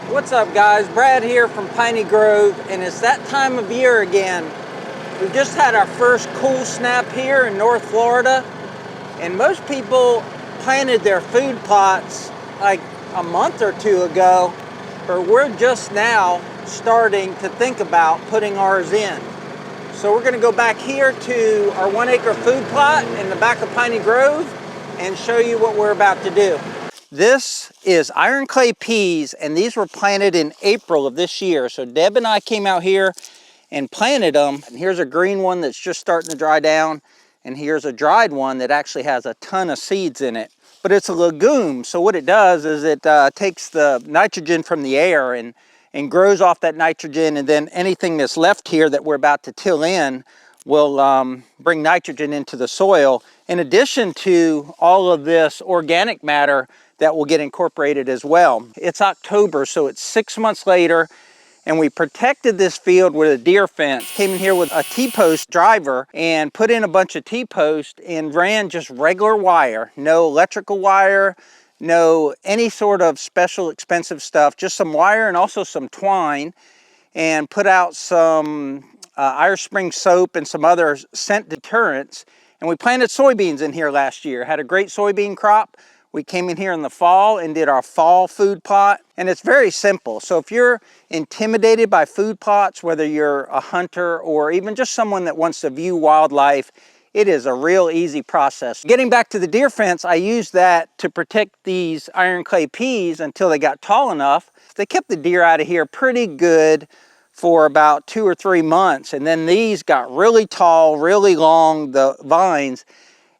What's up guys, Brad here from Piney Grove, and it's that time of year again. We've just had our first cool snap here in North Florida, and most people planted their food plots like a month or two ago, but we're just now starting to think about putting ours in. So we're gonna go back here to our 1 acre food plot in the back of Piney Grove and show you what we're about to do. This is iron clay peas, and these were planted in April of this year. So Deb and I came out here and planted them. And here's a green one that's just starting to dry down. And here's a dried one that actually has a ton of seeds in it. But it's a legume, so what it does is it takes the nitrogen from the air and grows off that nitrogen, and then anything that's left here that we're about to till in will bring nitrogen into the soil, in addition to all of this organic matter that will get incorporated as well. It's October, so it's 6 months later, and we protected this field with a deer fence. Came in here with a T-post driver and put in a bunch of T-post and ran just regular wire, no electrical wire, no any sort of special expensive stuff, just some wire and also some twine, and put out some Irish Spring soap and some other scent deterrents. And we planted soybeans in here last year, had a great soybean crop. We came in here in the fall and did our fall food plot, and it's very simple. So if you're intimidated by food plots, whether you're a hunter or even just someone that wants to view wildlife, it is a real easy process. Getting back to the deer fence, I used that to protect these iron clay peas until they got tall enough. They kept the deer out of here pretty good for about 2 or 3 months, and then these got really tall, really long, the vines.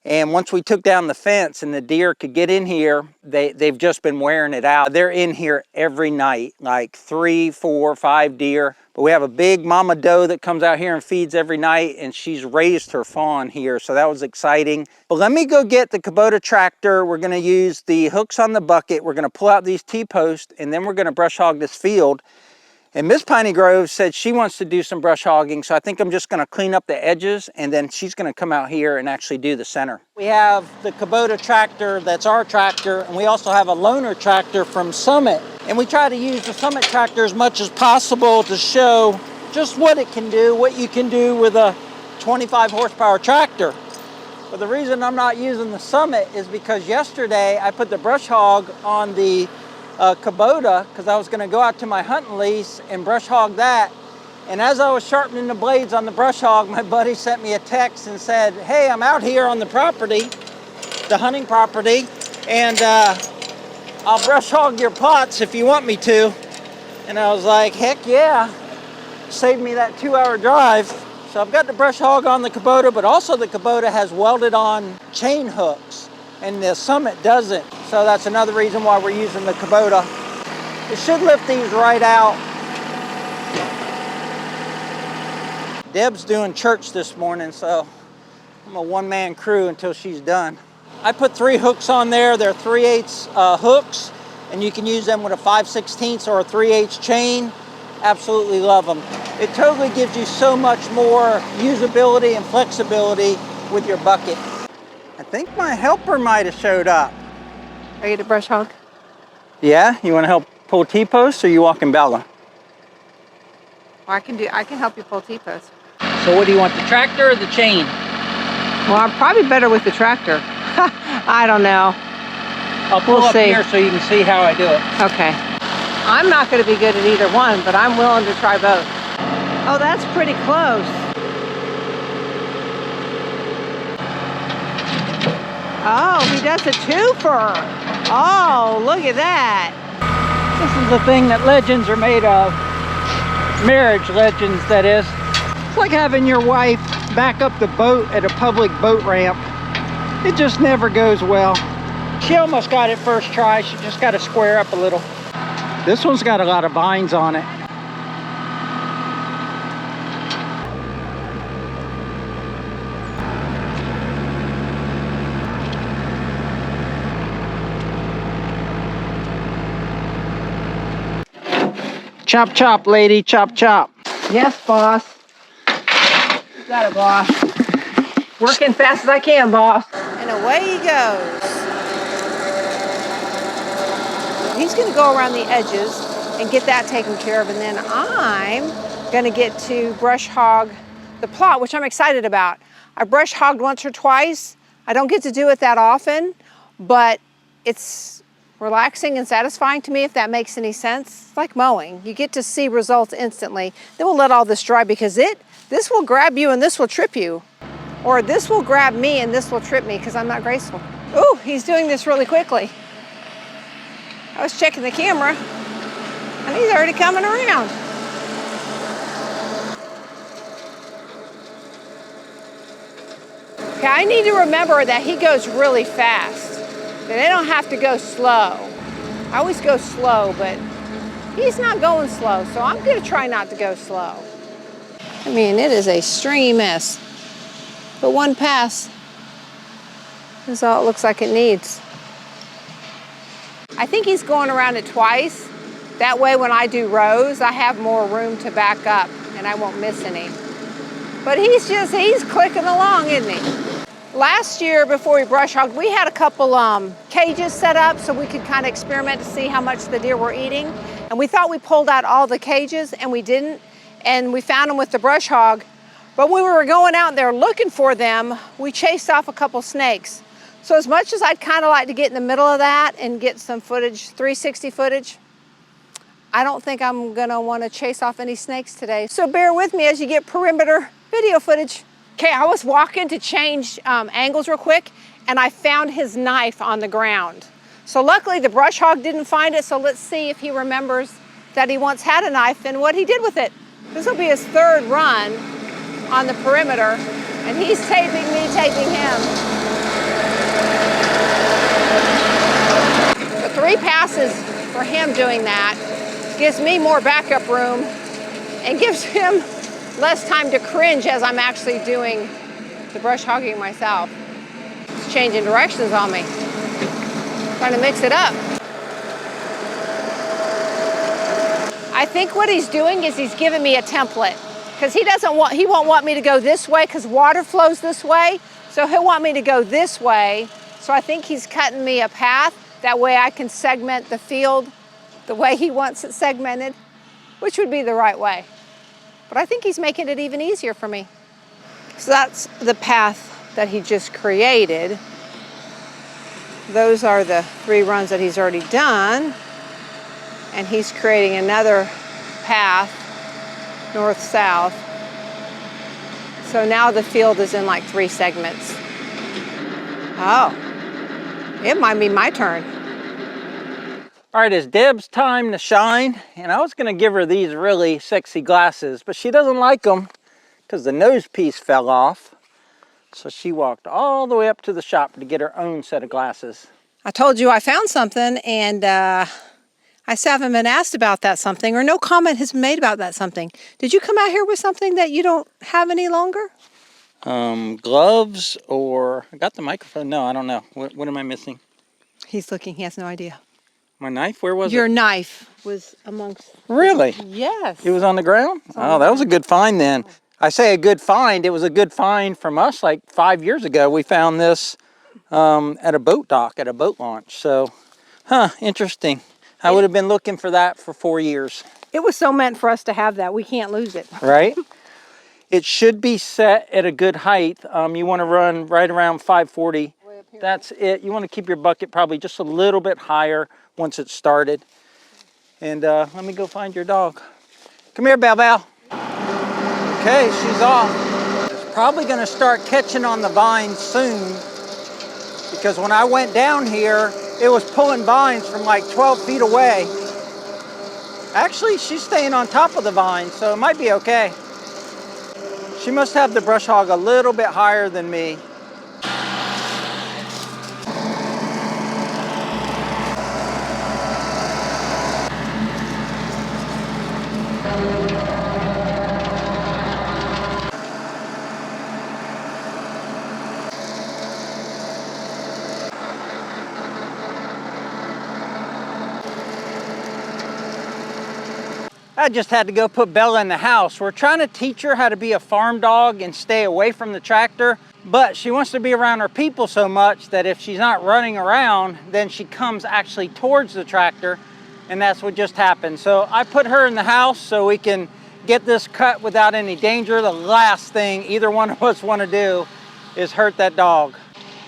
And once we took down the fence and the deer could get in here, they've just been wearing it out. They're in here every night, like 3, 4, 5 deer. But we have a big mama doe that comes out here and feeds every night, and she's raised her fawn here, so that was exciting. But let me go get the Kubota tractor. We're gonna use the hooks on the bucket. We're gonna pull out these T-posts, and then we're gonna brush hog this field. And Miss Piney Grove said she wants to do some brush hogging, so I think I'm just gonna clean up the edges, and then she's gonna come out here and actually do the center. We have the Kubota tractor, that's our tractor, and we also have a loaner tractor from Summit. And we try to use the Summit tractor as much as possible to show just what it can do, what you can do with a 25 horsepower tractor. But the reason I'm not using the Summit is because yesterday I put the brush hog on the Kubota because I was going to go out to my hunting lease and brush hog that. And as I was sharpening the blades on the brush hog, my buddy sent me a text and said, hey, I'm out here on the property, the hunting property, and I'll brush hog your plots if you want me to. And I was like, heck yeah, saved me that 2-hour drive. So I've got the brush hog on the Kubota, but also the Kubota has welded on chain hooks, and the Summit doesn't. So that's another reason why we're using the Kubota. It should lift these right out. Deb's doing church this morning, so I'm a one-man crew until she's done. I put 3 hooks on there. They're 3/8 hooks, and you can use them with a 5/16 or a 3/8 chain. Absolutely love them. It totally gives you so much more usability and flexibility with your bucket. I think my helper might have showed up. Are you the brush hog? Yeah, you want to help pull T-posts, or you walking Bella? Well, I can help you pull T-posts. So what do you want, the tractor or the chain? Well, I'm probably better with the tractor. I don't know. I'll pull up here so you can see how I do it. Okay. I'm not going to be good at either one, but I'm willing to try both. Oh, that's pretty close. Oh, he does a twofer. Oh, look at that. This is the thing that legends are made of. Marriage legends, that is. It's like having your wife back up the boat at a public boat ramp. It just never goes well. She almost got it first try. She just got to square up a little. This one's got a lot of vines on it. Chop, chop, lady, chop, chop. Yes, boss. You got it, boss. Working fast as I can, boss. And away he goes. He's going to go around the edges and get that taken care of. And then I'm gonna get to brush hog the plot, which I'm excited about. I brush hogged once or twice. I don't get to do it that often, but it's relaxing and satisfying to me, if that makes any sense. It's like mowing. You get to see results instantly. Then we'll let all this dry, because this will grab you and this will trip you. Or this will grab me and this will trip me because I'm not graceful. Ooh, he's doing this really quickly. I was checking the camera and he's already coming around. Okay, I need to remember that he goes really fast. That they don't have to go slow. I always go slow, but he's not going slow, so I'm gonna try not to go slow. I mean, it is a stringy mess, but one pass is all it looks like it needs. I think he's going around it twice. That way when I do rows, I have more room to back up and I won't miss any. But he's clicking along, isn't he? Last year, before we brush hogged, we had a couple cages set up so we could kind of experiment to see how much the deer were eating. And we thought we pulled out all the cages, and we didn't. And we found them with the brush hog. But when we were going out there looking for them, we chased off a couple snakes. So as much as I'd kind of like to get in the middle of that and get some footage, 360 footage, I don't think I'm gonna want to chase off any snakes today. So bear with me as you get perimeter video footage. Okay, I was walking to change angles real quick, and I found his knife on the ground. So luckily the brush hog didn't find it, so let's see if he remembers that he once had a knife and what he did with it. This will be his third run on the perimeter, and he's taping me, taping him. So 3 passes for him doing that gives me more backup room and gives him less time to cringe as I'm actually doing the brush hogging myself. It's changing directions on me. Trying to mix it up. I think what he's doing is he's giving me a template, because he won't want me to go this way because water flows this way. So he'll want me to go this way. So I think he's cutting me a path. That way I can segment the field the way he wants it segmented, which would be the right way. But I think he's making it even easier for me. So that's the path that he just created. Those are the 3 runs that he's already done. And he's creating another path, north-south. So now the field is in like 3 segments. Oh, it might be my turn. All right, it's Deb's time to shine, and I was gonna give her these really sexy glasses, but she doesn't like them because the nose piece fell off. So she walked all the way up to the shop to get her own set of glasses. I told you I found something, and I still haven't been asked about that something, or no comment has been made about that something. Did you come out here with something that you don't have any longer? Gloves, or I got the microphone. No, I don't know. What am I missing? He's looking, he has no idea. My knife? Where was it? Your knife was amongst... Really? Yes. It was on the ground? Oh, that was a good find then. I say a good find. It was a good find from us like 5 years ago. We found this at a boat dock, at a boat launch. So, interesting. I would have been looking for that for 4 years. It was so meant for us to have that. We can't lose it. Right? It should be set at a good height. You want to run right around 540. That's it. You want to keep your bucket probably just a little bit higher once it's started. And let me go find your dog. Come here, Bow Bow. Okay, she's off. It's probably going to start catching on the vines soon, because when I went down here, it was pulling vines from like 12 feet away. Actually, she's staying on top of the vines, so it might be okay. She must have the brush hog a little bit higher than me. I just had to go put Bella in the house. We're trying to teach her how to be a farm dog and stay away from the tractor, but she wants to be around her people so much that if she's not running around, then she comes actually towards the tractor. and that's what just happened. So I put her in the house so we can get this cut without any danger. The last thing either one of us want to do is hurt that dog.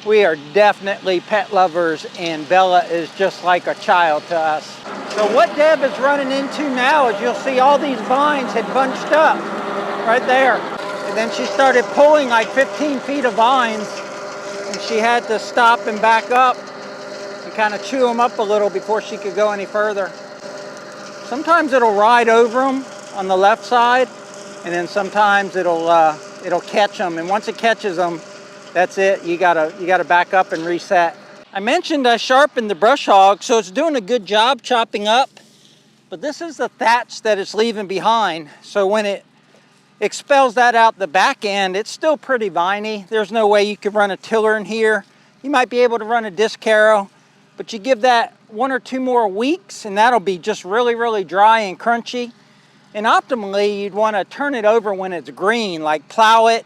We are definitely pet lovers, and Bella is just like a child to us. So what Deb is running into now is you'll see all these vines had bunched up right there. And then she started pulling like 15 feet of vines, and she had to stop and back up and kind of chew them up a little before she could go any further. Sometimes it'll ride over them on the left side, and then sometimes it'll catch them, and once it catches them, that's it. You gotta back up and reset. I mentioned I sharpened the brush hog, so it's doing a good job chopping up, but this is the thatch that it's leaving behind. So when it expels that out the back end, it's still pretty viney. There's no way you could run a tiller in here. You might be able to run a disc harrow, but you give that 1 or 2 more weeks and that'll be just really, really dry and crunchy. And optimally, you'd want to turn it over when it's green, like plow it,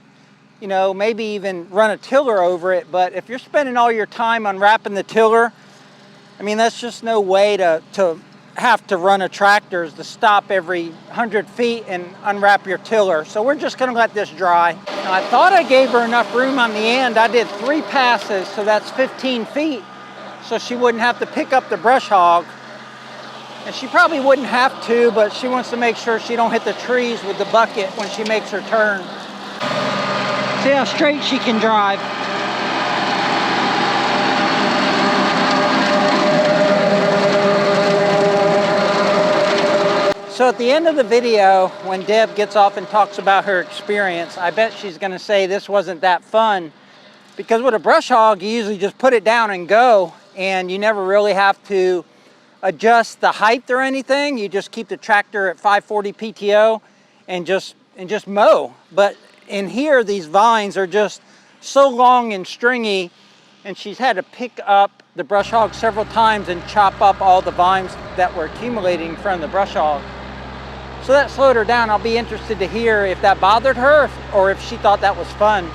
you know, maybe even run a tiller over it. But if you're spending all your time unwrapping the tiller, I mean, that's just no way to have to run a tractor, is to stop every 100 feet and unwrap your tiller. So we're just gonna let this dry. Now, I thought I gave her enough room on the end. I did 3 passes, so that's 15 feet. So she wouldn't have to pick up the brush hog. And she probably wouldn't have to, but she wants to make sure she don't hit the trees with the bucket when she makes her turn. See how straight she can drive. So at the end of the video, when Deb gets off and talks about her experience, I bet she's gonna say this wasn't that fun, because with a brush hog, you usually just put it down and go, and you never really have to adjust the height or anything. You just keep the tractor at 540 PTO and just mow. But in here, these vines are just so long and stringy, and she's had to pick up the brush hog several times and chop up all the vines that were accumulating in front of the brush hog. So that slowed her down. I'll be interested to hear if that bothered her or if she thought that was fun.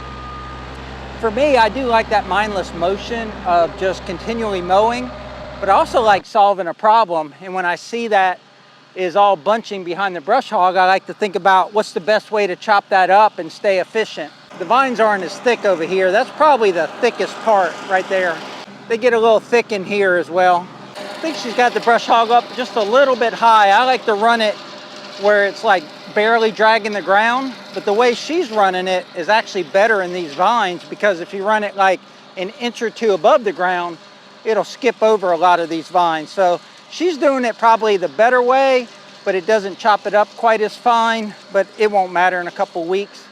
For me, I do like that mindless motion of just continually mowing, but I also like solving a problem. And when I see that is all bunching behind the brush hog, I like to think about what's the best way to chop that up and stay efficient. The vines aren't as thick over here. That's probably the thickest part right there. They get a little thick in here as well. I think she's got the brush hog up just a little bit high. I like to run it where it's like barely dragging the ground, but the way she's running it is actually better in these vines, because if you run it like an inch or 2 above the ground, it'll skip over a lot of these vines. So she's doing it probably the better way, but it doesn't chop it up quite as fine, but it won't matter in a couple weeks.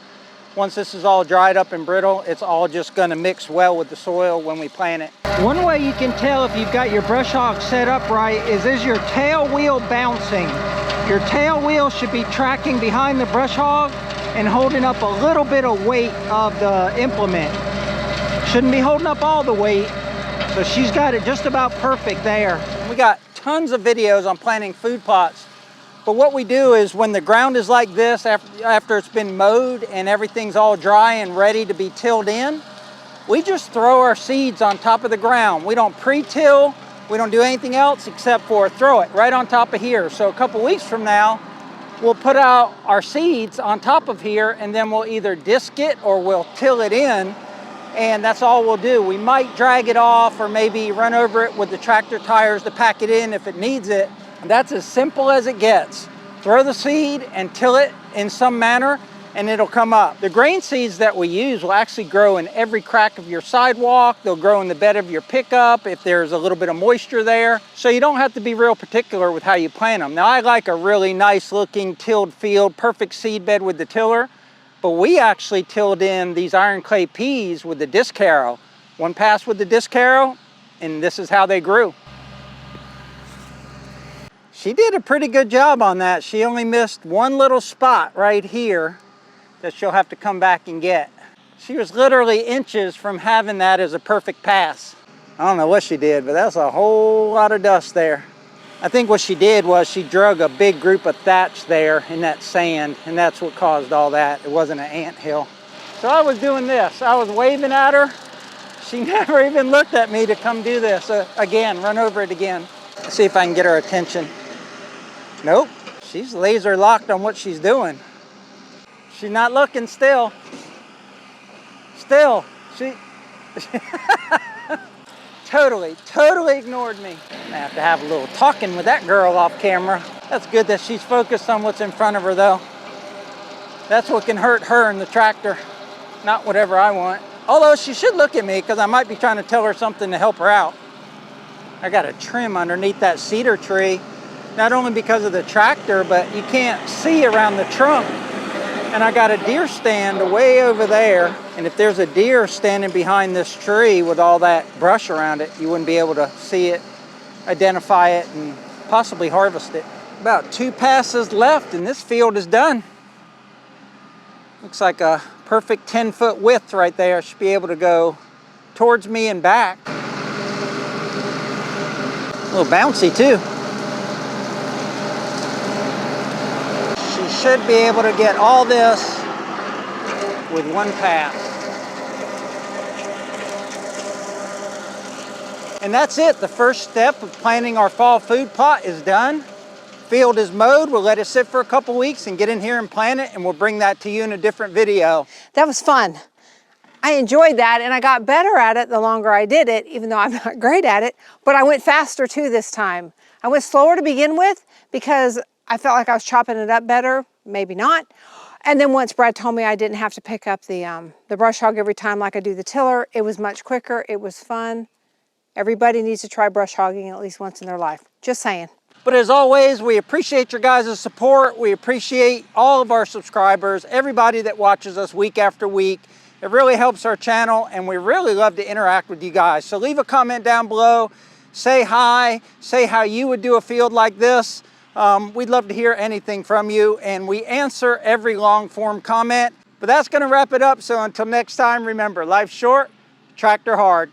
Once this is all dried up and brittle, it's all just gonna mix well with the soil when we plant it. One way you can tell if you've got your brush hog set up right is your tail wheel bouncing? Your tail wheel should be tracking behind the brush hog and holding up a little bit of weight of the implement. Shouldn't be holding up all the weight. So she's got it just about perfect there. We got tons of videos on planting food plots. But what we do is when the ground is like this, after it's been mowed and everything's all dry and ready to be tilled in, we just throw our seeds on top of the ground. We don't pre-till, we don't do anything else except for throw it right on top of here. So a couple weeks from now, we'll put out our seeds on top of here, and then we'll either disc it or we'll till it in, and that's all we'll do. We might drag it off or maybe run over it with the tractor tires to pack it in if it needs it. That's as simple as it gets. Throw the seed and till it in some manner, and it'll come up. The grain seeds that we use will actually grow in every crack of your sidewalk. They'll grow in the bed of your pickup if there's a little bit of moisture there. So you don't have to be real particular with how you plant them. Now, I like a really nice looking tilled field, perfect seed bed with the tiller, but we actually tilled in these iron clay peas with the disc harrow. 1 pass with the disc harrow, and this is how they grew. She did a pretty good job on that. She only missed 1 little spot right here that she'll have to come back and get. She was literally inches from having that as a perfect pass. I don't know what she did, but that's a whole lot of dust there. I think what she did was she drug a big group of thatch there in that sand, and that's what caused all that. It wasn't an anthill. So I was doing this. I was waving at her. She never even looked at me to come do this. Again, run over it again. Let's see if I can get her attention. Nope, she's laser locked on what she's doing. She's not looking still. Still, she totally ignored me. I have to have a little talking with that girl off camera. That's good that she's focused on what's in front of her though. That's what can hurt her and the tractor, not whatever I want. Although she should look at me because I might be trying to tell her something to help her out. I got a trim underneath that cedar tree, not only because of the tractor, but you can't see around the trunk. And I got a deer stand way over there. And if there's a deer standing behind this tree with all that brush around it, you wouldn't be able to see it, identify it, and possibly harvest it. About 2 passes left and this field is done. Looks like a perfect 10-foot width right there. I should be able to go towards me and back. A little bouncy too. She should be able to get all this with 1 pass. And that's it. The first step of planting our fall food plot is done. Field is mowed. We'll let it sit for a couple weeks and get in here and plant it, and we'll bring that to you in a different video. That was fun. I enjoyed that, and I got better at it the longer I did it, even though I'm not great at it, but I went faster too this time. I went slower to begin with because I felt like I was chopping it up better, maybe not. And then once Brad told me I didn't have to pick up the brush hog every time like I do the tiller, it was much quicker, it was fun. Everybody needs to try brush hogging at least once in their life. Just saying. But as always, we appreciate your guys' support. We appreciate all of our subscribers, everybody that watches us week after week. It really helps our channel, and we really love to interact with you guys. So leave a comment down below, say hi, say how you would do a field like this. We'd love to hear anything from you, and we answer every long form comment. But that's gonna wrap it up. So until next time, remember, life's short, tractor hard.